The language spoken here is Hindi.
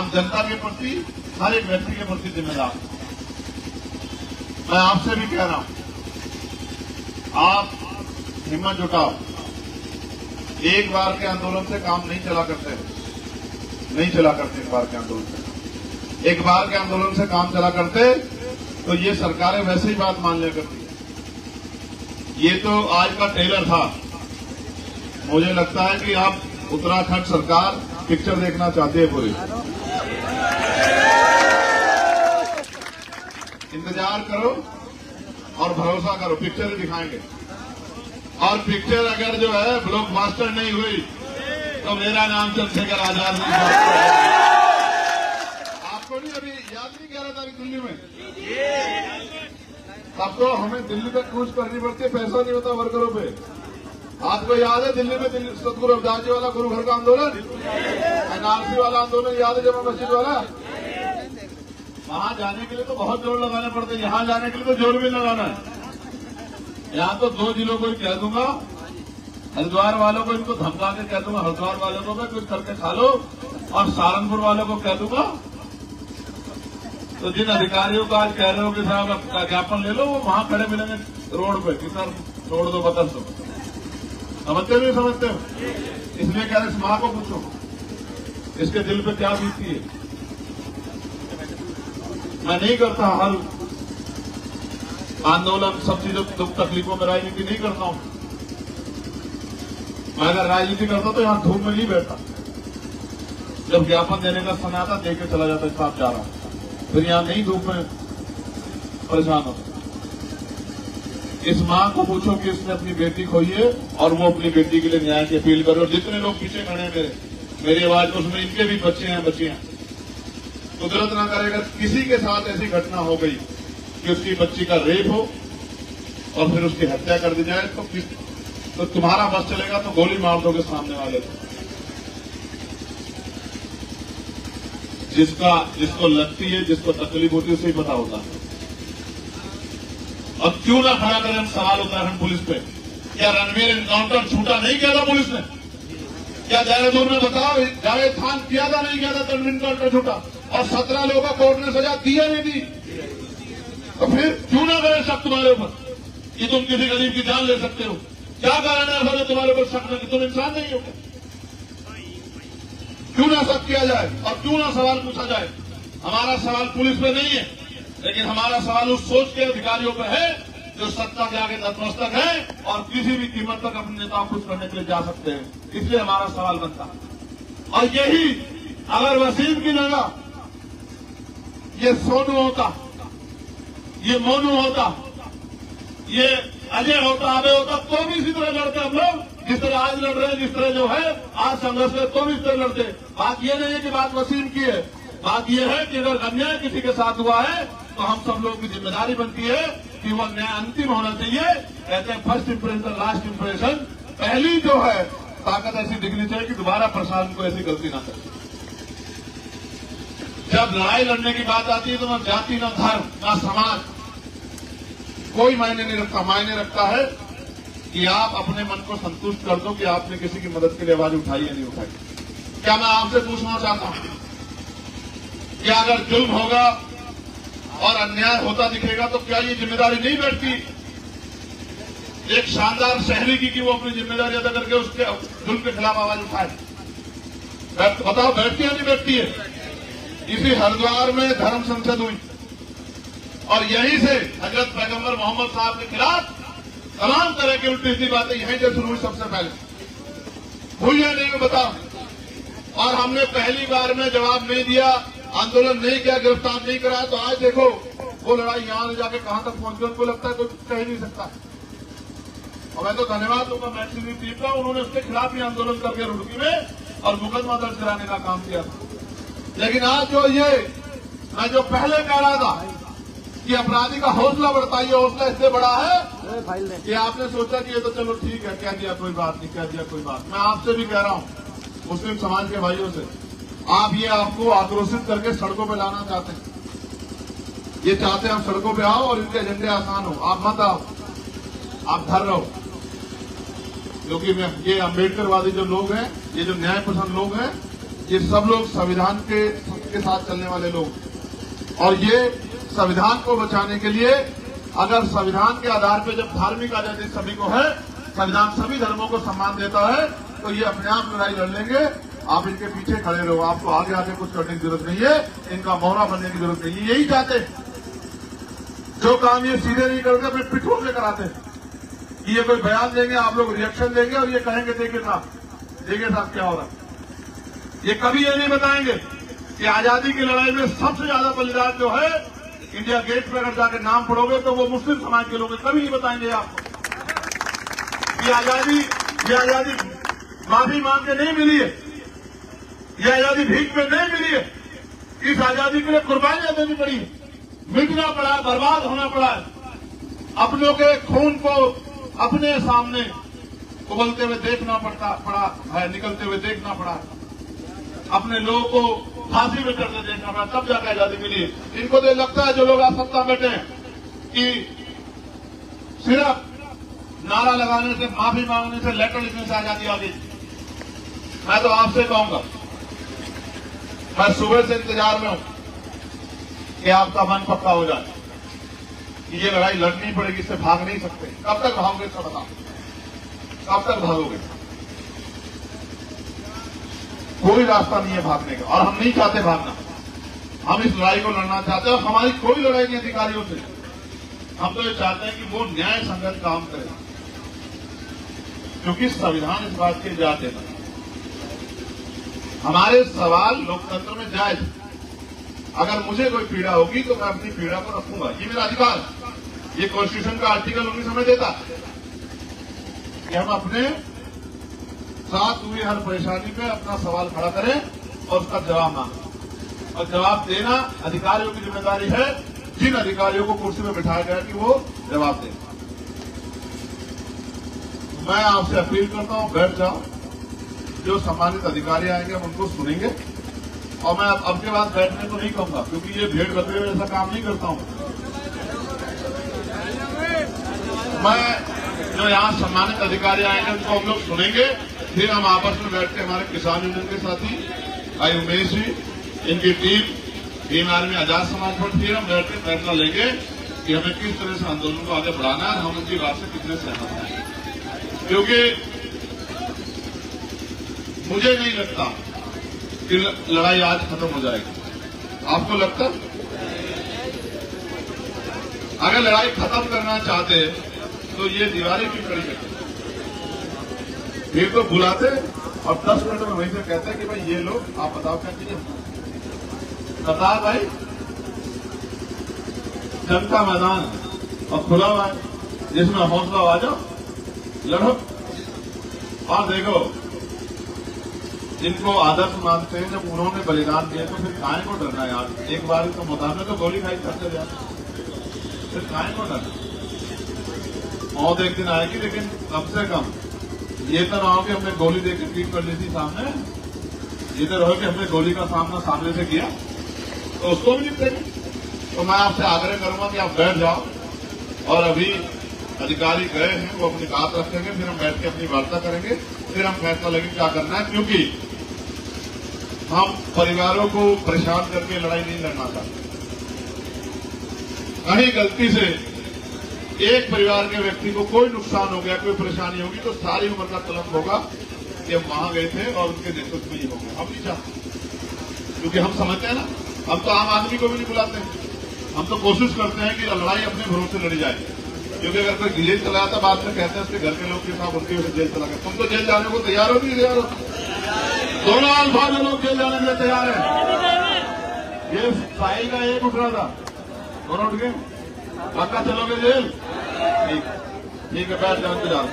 आम जनता के प्रति, हर एक व्यक्ति के प्रति जिम्मेदार। मैं आपसे भी कह रहा हूं, आप हिम्मत जुटाओ। एक बार के आंदोलन से काम नहीं चला करते एक बार के आंदोलन से। एक बार के आंदोलन से काम चला करते तो ये सरकारें वैसे ही बात मान लिया करती है। ये तो आज का ट्रेलर था। मुझे लगता है कि आप उत्तराखंड सरकार पिक्चर देखना चाहती है पूरी। इंतजार करो और भरोसा करो, पिक्चर ही दिखाएंगे। और पिक्चर अगर जो है ब्लॉकबस्टर नहीं हुई तो मेरा नाम चंद्रशेखर आजाद नहीं। आपको नहीं अभी याद नहीं कह रहा था दिल्ली में, तब तो हमें दिल्ली तक कूच करनी पड़ती है, पैसा नहीं होता वर्करों पे। आपको याद है दिल्ली में सतगुरु रविदास जी वाला गुरु घर का आंदोलन, एनआरसी वाला आंदोलन याद है, जमा मस्जिद वाला। वहां जाने के लिए तो बहुत जोर लगाने पड़ते हैं, यहां जाने के लिए तो जोर भी लगाना है। यहां तो 2 जिलों को ही कह दूंगा, हरिद्वार वालों को इनको धमका के कह दूंगा, हरिद्वार वालों को मैं कुछ करके खा लो, और सहारनपुर वालों को कह दूंगा। तो जिन अधिकारियों को आज कह रहे हो कि साहब ज्ञापन ले लो, वो वहां खड़े मिलेंगे रोड पे कि सर छोड़ दो, बदल दो। समझते नहीं समझते हो? इसलिए कह रहे इस मां को पूछो इसके दिल पे क्या बीतती है। मैं नहीं करता हर आंदोलन सब चीजों दुख तकलीफों में राजनीति नहीं करता हूं। मैं अगर राजनीति करता तो यहां धूप में नहीं बैठता। जब ज्ञापन देने का समय आता देख के चला जाता साहब जा रहा हूं, फिर यहां नहीं धूप में परेशान होता। इस मां को पूछो कि इसने अपनी बेटी खोई है और वो अपनी बेटी के लिए न्याय की अपील करे। और जितने लोग पीछे खड़े हैं मेरी आवाज को, उसमें इनके भी बच्चे हैं, बच्चियां। कुदरत ना करेगा किसी के साथ ऐसी घटना हो गई कि उसकी बच्ची का रेप हो और फिर उसकी हत्या कर दी जाए, तो तुम्हारा बस चलेगा तो गोली मार दोगे सामने वाले को। जिसको लगती है, जिसको तकलीफ होती है, उसे ही पता होता है। अब क्यों ना खड़ा करें हम सवाल उत्तराखंड पुलिस पे? क्या रणवीर एनकाउंटर छूटा नहीं किया था पुलिस ने? क्या देहरादून में बताओ जावेद खान किया था नहीं किया था रणवीर एनकाउंटर छूटा? और 17 लोगों को कोर्ट ने सजा दी नहीं दी? तो फिर क्यों ना करें शक तुम्हारे ऊपर कि तुम किसी गरीब की जान ले सकते हो? क्या कारण है ऐसा जो तुम्हारे ऊपर शक न कि तुम इंसान नहीं हो? क्यों ना शक किया जाए और क्यों ना सवाल पूछा जाए? हमारा सवाल पुलिस पे नहीं है, लेकिन हमारा सवाल उस सोच के अधिकारियों पर है जो सत्ता के आगे नतमस्तक है और किसी भी कीमत तक अपने नेताओं को खुश करने के लिए जा सकते हैं। इसलिए हमारा सवाल बनता है। और यही अगर वसीम की जगह ये सोनू होता, ये मोनू होता, ये अजय होता, अभय होता, तो भी इसी तरह लड़ते हम लोग जिस तरह आज लड़ रहे हैं। जिस तरह जो है आज संघर्ष में तो भी इस तरह लड़ते। बात यह नहीं है कि बात वसीम की है, बात यह है कि अगर अन्याय किसी के साथ हुआ है तो हम सब लोगों की जिम्मेदारी बनती है कि वह न्याय अंतिम होना चाहिए। कहते हैं फर्स्ट इंप्रेशन लास्ट इंप्रेशन। पहली जो है ताकत ऐसी दिखनी चाहिए कि दोबारा प्रशासन को ऐसी गलती ना करे। जब लड़ाई लड़ने की बात आती है तो न जाति, न धर्म, न समाज कोई मायने नहीं रखता। मायने रखता है कि आप अपने मन को संतुष्ट कर दो कि आपने किसी की मदद के लिए आवाज उठाई या नहीं उठाई। क्या मैं आपसे पूछना चाहता हूं कि अगर जुल्म होगा और अन्याय होता दिखेगा तो क्या ये जिम्मेदारी नहीं बैठती एक शानदार शहरी की वो अपनी जिम्मेदारी अदा करके उसके जुल्म के खिलाफ आवाज उठाए? बताओ बैठती है नहीं बैठती है? इसी हरिद्वार में धर्म संसद हुई और यहीं से हजरत पैगंबर मोहम्मद साहब के खिलाफ तमाम तरह की उल्टी सीधी बातें यहीं से शुरू हुई। सबसे पहले हुई है नहीं बताओ? और हमने पहली बार में जवाब नहीं दिया, आंदोलन नहीं किया, गिरफ्तार नहीं कराया। तो आज देखो वो लड़ाई यहां ले जाके कहां तक पहुंच गई, उनको लगता है कोई कह ही नहीं सकता। और मैं तो धन्यवाद दूंगा मैक्सिमम टीम का, उन्होंने उसके खिलाफ ही आंदोलन करके रुड़की में और मुकदमा दर्ज कराने का काम किया था। लेकिन आज जो ये मैं जो पहले कह रहा था कि अपराधी का हौसला बढ़ता है, ये हौसला इससे बड़ा है कि आपने सोचा कि ये तो चलो ठीक है, कह दिया कोई बात नहीं, कह दिया कोई बात। मैं आपसे भी कह रहा हूं मुस्लिम समाज के भाइयों से, आप ये आपको आक्रोशित करके सड़कों पे लाना चाहते हैं। ये चाहते हैं हम सड़कों पे आओ और इनके एजेंडे आसान हो। आप मत आओ, आप घर रहो। क्योंकि ये अम्बेडकरवादी जो लोग हैं, ये जो न्याय पसंद लोग हैं, ये सब लोग संविधान के के साथ चलने वाले लोग। और ये संविधान को बचाने के लिए, अगर संविधान के आधार पर जब धार्मिक आजादी सभी को है, संविधान सभी धर्मों को सम्मान देता है, तो ये अपने आप लड़ाई लड़ लेंगे। आप इनके पीछे खड़े रहो, आपको आगे आगे कुछ करने की जरूरत नहीं है, इनका मोहरा बनने की जरूरत नहीं है। यही चाहते जो काम ये सीधे नहीं करते, अपने पिठों से कराते कि ये कोई बयान देंगे, आप लोग रिएक्शन देंगे और ये कहेंगे देखिए साहब क्या हो रहा है। ये कभी ये नहीं बताएंगे कि आजादी की लड़ाई में सबसे ज्यादा बलिदान जो है, इंडिया गेट पर अगर जाकर नाम पढ़ोगे तो वो मुस्लिम समाज के लोग कभी नहीं बताएंगे आपको। ये आजादी माफी मांग के नहीं मिली है, ये आजादी भीख में नहीं मिली है। इस आजादी के लिए कुर्बानियां देनी पड़ी है, मिटना पड़ा, बर्बाद होना पड़ा, अपनों के खून को अपने सामने उबलते हुए देखना पड़ा है, निकलते हुए देखना पड़ा, अपने लोगों को फांसी में चढ़ते देखना पड़ा, तब जाकर आजादी मिली। इनको तो लगता है जो लोग आप सत्ता बैठे हैं कि सिर्फ नारा लगाने से, माफी मांगने से, लेटर लिखने से आजादी आ गई। मैं तो आपसे कहूंगा, मैं सुबह से इंतजार में हूं कि आपका मन पक्का हो जाए कि ये लड़ाई लड़नी पड़ेगी, इससे भाग नहीं सकते। कब तक भागोगे इसका बताओ, कब तक भागोगे? कोई रास्ता नहीं है भागने का, और हम नहीं चाहते भागना। हम इस लड़ाई को लड़ना चाहते हैं, और हमारी कोई लड़ाई नहीं अधिकारियों से। हम तो ये चाहते हैं कि वो न्याय संगत काम करें, क्योंकि संविधान इस बात की इजाजत देता है। हमारे सवाल लोकतंत्र में जायज, अगर मुझे कोई पीड़ा होगी तो मैं अपनी पीड़ा को रखूंगा, ये मेरा अधिकार। ये कॉन्स्टिट्यूशन का आर्टिकल 19 हमें देता कि हम अपने साथ हुई हर परेशानी पे अपना सवाल खड़ा करें और उसका जवाब मांगें। और जवाब देना अधिकारियों की जिम्मेदारी है, जिन अधिकारियों को कुर्सी में बिठाया गया कि वो जवाब दें। मैं आपसे अपील करता हूं, बैठ जाओ। जो सम्मानित अधिकारी आएंगे हम उनको सुनेंगे, और मैं अब के बाद बैठने को नहीं कहूंगा, क्योंकि ये भेड़ बकरे में ऐसा काम नहीं करता हूं। मैं जो यहाँ सम्मानित अधिकारी आएंगे उनको हम लोग सुनेंगे, फिर हम आपस में बैठ के हमारे किसान यूनियन के साथी भाई उमेश जी, इनकी टीम आर्मी आजाद समाज पर, फिर हम बैठ के फैसला लेंगे कि हमें किस तरह से आंदोलन को आगे बढ़ाना है, हम उनकी बात से कितने सहमत हैं। क्योंकि मुझे नहीं लगता कि लड़ाई आज खत्म हो जाएगी। आपको लगता? अगर लड़ाई खत्म करना चाहते तो ये दीवारें क्यों खड़ी करते? फिर तो बुलाते और 10 मिनट में वहीं से कहते कि भाई ये लोग आप बताओ क्या चाहिए। बता भाई, जनता मैदान और खुला हुआ है, जिसमें हौसला आ जाओ, लड़ो। और देखो, जिनको आदर्श मानते हैं, जब उन्होंने बलिदान दिया तो फिर काहे को डरना यार। एक बार तो मुताबिक तो गोली खाई करते जाए, फिर काहे को डरना। मौत एक दिन आएगी, लेकिन कम से कम ये तो ना हो कि हमने गोली देकर पीट कर ली थी सामने, ये तो रहो कि हमने गोली का सामना सामने से किया तो उसको भी निपटेंगे। तो मैं आपसे आग्रह करूंगा कि आप बैठ जाओ, और अभी अधिकारी गए हैं, वो अपनी बात रखेंगे, फिर हम बैठ के अपनी वार्ता करेंगे, फिर हम फैसला लेंगे क्या करना है। क्योंकि हम परिवारों को परेशान करके लड़ाई नहीं लड़ना चाहते। कहीं गलती से एक परिवार के व्यक्ति को कोई नुकसान हो गया, कोई परेशानी होगी, तो सारी उम्र का तलब होगा कि हम वहां गए थे और उनके नेतृत्व में ही हो गया। हम नहीं चाहते, क्योंकि हम समझते हैं ना, हम तो आम आदमी को भी नहीं बुलाते हैं। हम तो कोशिश करते हैं कि लड़ाई अपने भरोसे लड़ी जाए, क्योंकि अगर कोई जेल चला जाता बाद में कहते हैं उसके घर के लोग के साथ उनकी वजह से जेल चला गया। तुम तो जेल जाने को तैयार हो, नहीं तैयार हो? दोनों अल्फाज लोग जेल जाने के लिए तैयार है। ये साहिल का एक उठ रहा था, दोनों उठ गए। पक्का चलोगे जेल? ठीक है, बैठ जाओ इंतजार।